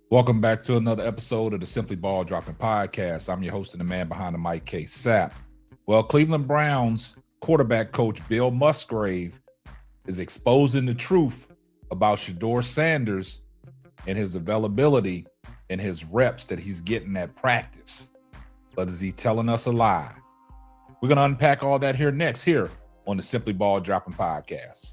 Welcome back to another episode of the Simply Ball Dropping Podcast. I'm your host and the man behind the mic, K. Sapp. Well, Cleveland Browns quarterback coach Bill Mustgrave is exposing the truth about Shedeur Sanders and his availability and his reps that he's getting at practice. But is he telling us a lie? We're going to unpack all that here next, here on the Simply Ball Dropping Podcast.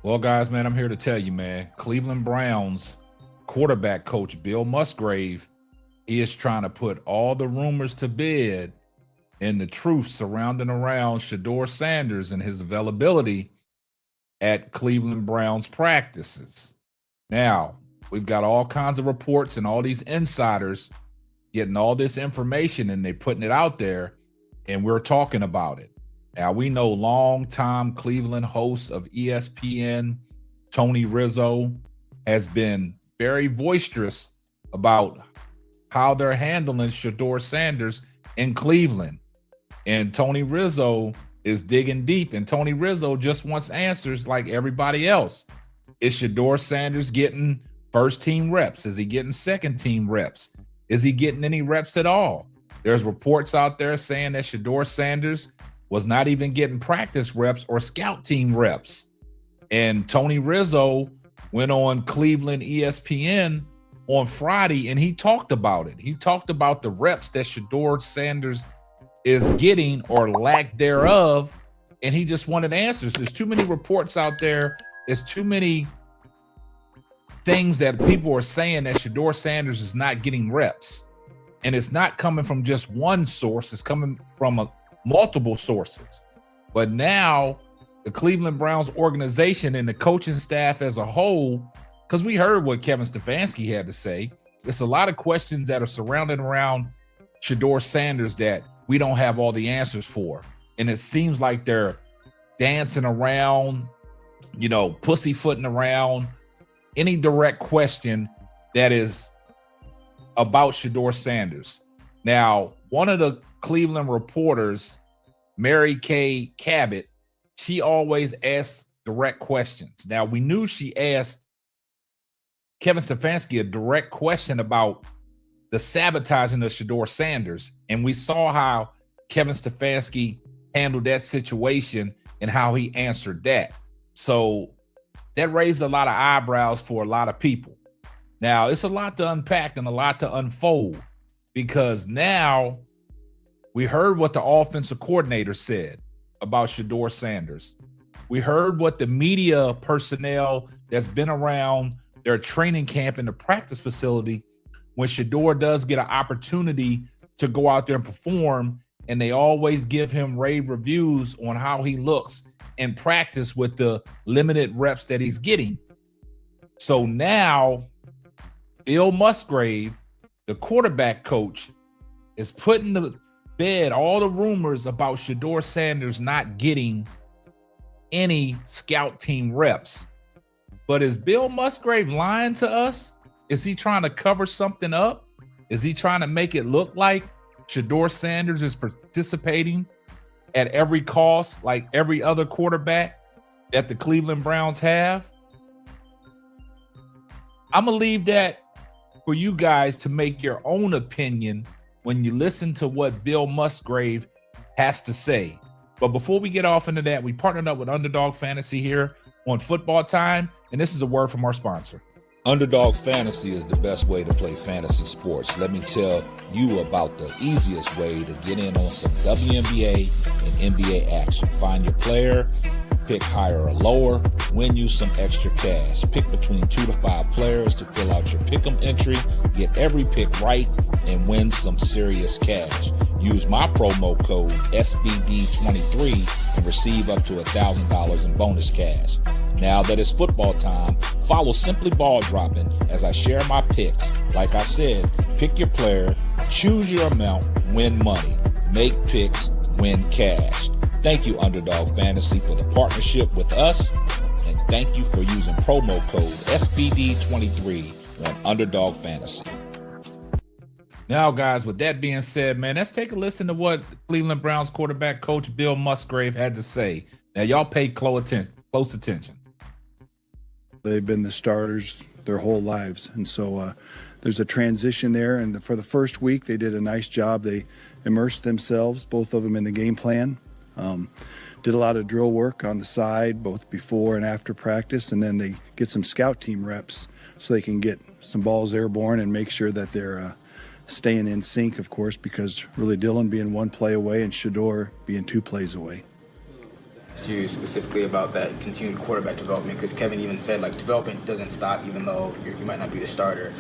Well, guys, man, I'm here to tell you, man, Cleveland Browns quarterback coach Bill Musgrave is trying to put all the rumors to bed and the truth surrounding around Shedeur Sanders and his availability at Cleveland Browns practices. Now, we've got all kinds of reports and all these insiders getting all this information and they're putting it out there, and we're talking about it. Now, we know longtime Cleveland host of ESPN, Tony Rizzo, has been very boisterous about how they're handling Shedeur Sanders in Cleveland. And Tony Rizzo is digging deep, and Tony Rizzo just wants answers like everybody else. Is Shedeur Sanders getting first-team reps? Is he getting second-team reps? Is he getting any reps at all? There's reports out there saying that Shedeur Sanders was not even getting practice reps or scout team reps. And Tony Rizzo went on Cleveland ESPN on Friday and he talked about it. He talked about the reps that Shedeur Sanders is getting or lack thereof, and he just wanted answers. There's too many reports out there. There's too many things that people are saying that Shedeur Sanders is not getting reps. And it's not coming from just one source. It's coming from multiple sources. But now the Cleveland Browns organization and the coaching staff as a whole, because we heard what Kevin Stefanski had to say, there's a lot of questions that are surrounding around Shedeur Sanders that we don't have all the answers for. And it seems like they're dancing around, pussyfooting around any direct question that is about Shedeur Sanders. Now, one of the Cleveland reporters, Mary Kay Cabot, she always asks direct questions. Now, we knew she asked Kevin Stefanski a direct question about the sabotaging of Shedeur Sanders, and we saw how Kevin Stefanski handled that situation and how he answered that. So that raised a lot of eyebrows for a lot of people. Now, it's a lot to unpack and a lot to unfold, because now we heard what the offensive coordinator said about Shedeur Sanders. We heard what the media personnel that's been around their training camp in the practice facility, when Shedeur does get an opportunity to go out there and perform, and they always give him rave reviews on how he looks in practice with the limited reps that he's getting. So now Bill Musgrave, the quarterback coach, is putting the bed all the rumors about Shedeur Sanders not getting any scout team reps. But is Bill Musgrave lying to us? Is he trying to cover something up? Is he trying to make it look like Shedeur Sanders is participating at every cost like every other quarterback that the Cleveland Browns have? I'm gonna leave that for you guys to make your own opinion when you listen to what Bill Musgrave has to say. But before we get off into that, we partnered up with Underdog Fantasy here on Football Time, and this is a word from our sponsor. Underdog Fantasy is the best way to play fantasy sports. Let me tell you about the easiest way to get in on some WNBA and NBA action. Find your player, pick higher or lower, win you some extra cash. Pick between 2 to 5 players to fill out your pick'em entry, get every pick right, and win some serious cash. Use my promo code SBD23 and receive up to $1,000 in bonus cash. Now that it's football time, follow Simply Ball Dropping as I share my picks. Like I said, pick your player, choose your amount, win money. Make picks, win cash. Thank you, Underdog Fantasy, for the partnership with us. And thank you for using promo code SBD23 on Underdog Fantasy. Now, guys, with that being said, man, let's take a listen to what Cleveland Browns quarterback coach Bill Mustgrave had to say. Now, y'all pay close attention. They've been the starters their whole lives, and so there's a transition there. And for the first week, they did a nice job. They immersed themselves, both of them, in the game plan. Did a lot of drill work on the side, both before and after practice, and then they get some scout team reps so they can get some balls airborne and make sure that they're staying in sync, of course, because really Dylan being one play away and Shedeur being 2 plays away. You specifically about that continued quarterback development, because Kevin even said like development doesn't stop even though you might not be the starter.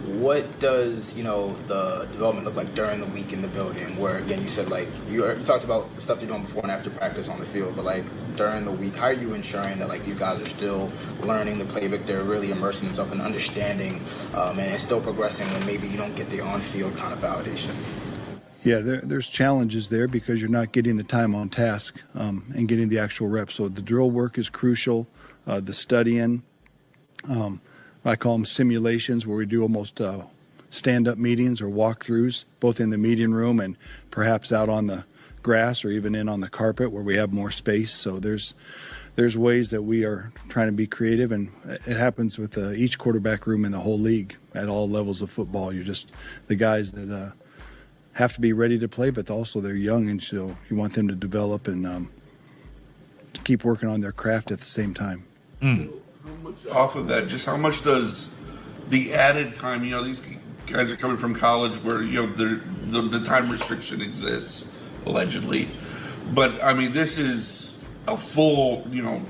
What does the development look like during the week in the building, where again you said like you talked about stuff you're doing before and after practice on the field, but like during the week, how are you ensuring that like these guys are still learning the playbook, they're really immersing themselves in understanding and still progressing when maybe you don't get the on-field kind of validation? Yeah, there's challenges there because you're not getting the time on task and getting the actual reps. So the drill work is crucial. The studying, I call them simulations, where we do almost stand-up meetings or walkthroughs, both in the meeting room and perhaps out on the grass or even in on the carpet where we have more space. So there's ways that we are trying to be creative, and it happens with each quarterback room in the whole league at all levels of football. You're just the guys that have to be ready to play, but also they're young, and so you want them to develop and to keep working on their craft at the same time. Off of that, just how much does the added time, these guys are coming from college where, the time restriction exists, allegedly. But, I mean, this is a full,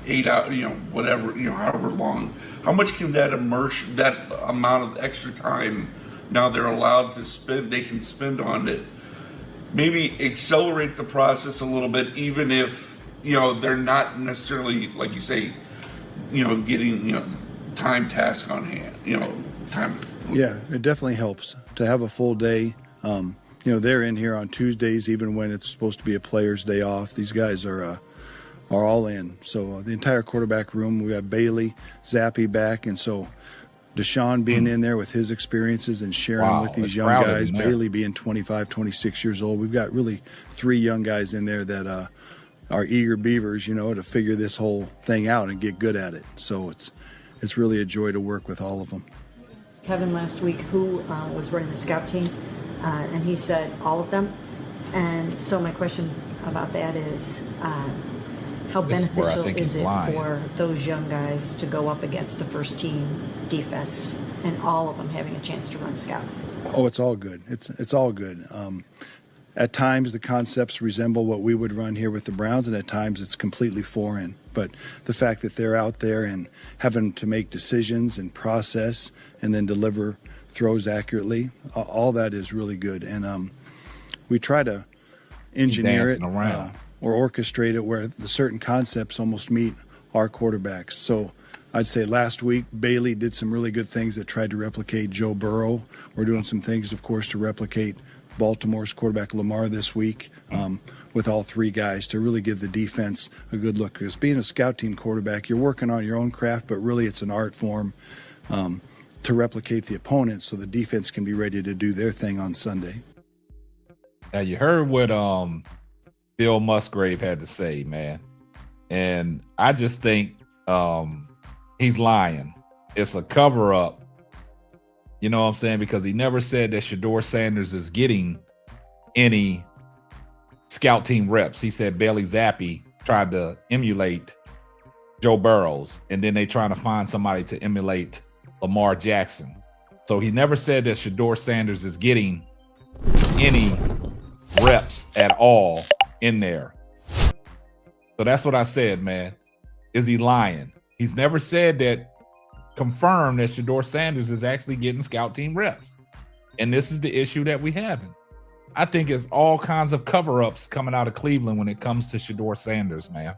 8 hours, whatever, however long. How much can that amount of extra time now they're allowed to spend, they can spend on it, maybe accelerate the process a little bit, even if, they're not necessarily, like you say, getting, time task on hand, time. Yeah, it definitely helps to have a full day. They're in here on Tuesdays, even when it's supposed to be a player's day off. These guys are all in. So the entire quarterback room, we have Bailey, Zappy back, and so Deshaun being in there with his experiences and sharing with these young guys, Bailey being 25, 26 years old. We've got really 3 young guys in there that are eager beavers, to figure this whole thing out and get good at it. So it's really a joy to work with all of them. Kevin last week, who was running the scout team, and he said all of them. And so my question about that is, how beneficial is it for those young guys to go up against the first team defense and all of them having a chance to run scout? Oh, it's all good. It's all good. At times the concepts resemble what we would run here with the Browns, and at times it's completely foreign. But the fact that they're out there and having to make decisions and process and then deliver throws accurately, all that is really good. And we try to engineer it or orchestrate it where the certain concepts almost meet our quarterbacks. So I'd say last week, Bailey did some really good things that tried to replicate Joe Burrow. We're doing some things, of course, to replicate Baltimore's quarterback Lamar this week with all 3 guys to really give the defense a good look. Because being a scout team quarterback, you're working on your own craft, but really it's an art form to replicate the opponent so the defense can be ready to do their thing on Sunday. Now, you heard what Bill Musgrave had to say, man. And I just think he's lying. It's a cover-up. You know what I'm saying? Because he never said that Shedeur Sanders is getting any scout team reps. He said Bailey Zappi tried to emulate Joe Burrows, and then they trying to find somebody to emulate Lamar Jackson. So he never said that Shedeur Sanders is getting any reps at all in there. So that's what I said, man. Is he lying? He's never said that, confirmed that Shedeur Sanders is actually getting scout team reps. And this is the issue that we have. I think it's all kinds of cover-ups coming out of Cleveland when it comes to Shedeur Sanders, man.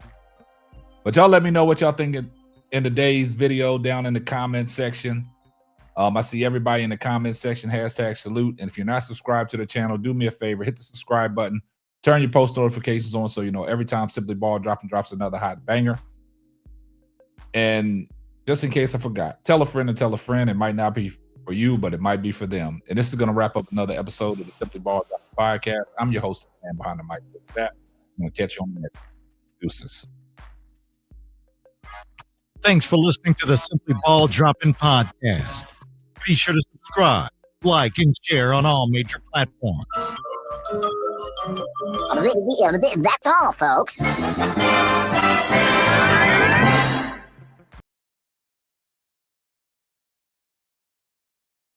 But y'all let me know what y'all think in today's video down in the comment section. I see everybody in the comment section, #salute. And if you're not subscribed to the channel, do me a favor, hit the subscribe button, turn your post notifications on so you know every time Simply Ball drops another hot banger. And just in case I forgot, tell a friend and tell a friend. It might not be for you, but it might be for them. And this is going to wrap up another episode of the Simply Ball podcast. I'm your host, man behind the mic. With that, I'm going to catch you on the next. Deuces. Thanks for listening to the Simply Ball Dropping podcast. Be sure to subscribe, like, and share on all major platforms. That's all, folks.